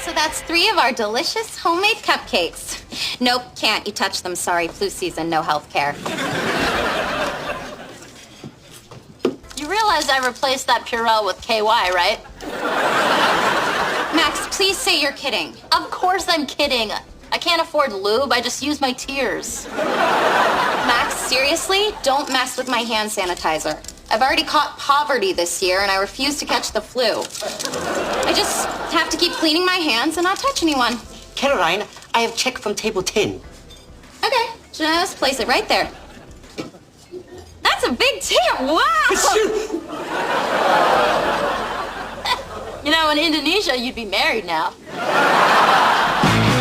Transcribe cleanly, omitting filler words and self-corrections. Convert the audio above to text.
So that's 3 of our delicious homemade cupcakes. Nope, can't. You touch them. Sorry, flu season, no health care. You realize I replaced that Purell with KY, right? Max, please say you're kidding. Of course I'm kidding. I can't afford lube. I just use my tears. Max, seriously, don't mess with my hand sanitizer. I've already caught poverty this year, and I refuse to catch the flu. I just have to keep cleaning my hands and not touch anyone. Caroline, I have check from table 10. Okay, just place it right there. That's a big tip. Wow! You know, in Indonesia, you'd be married now.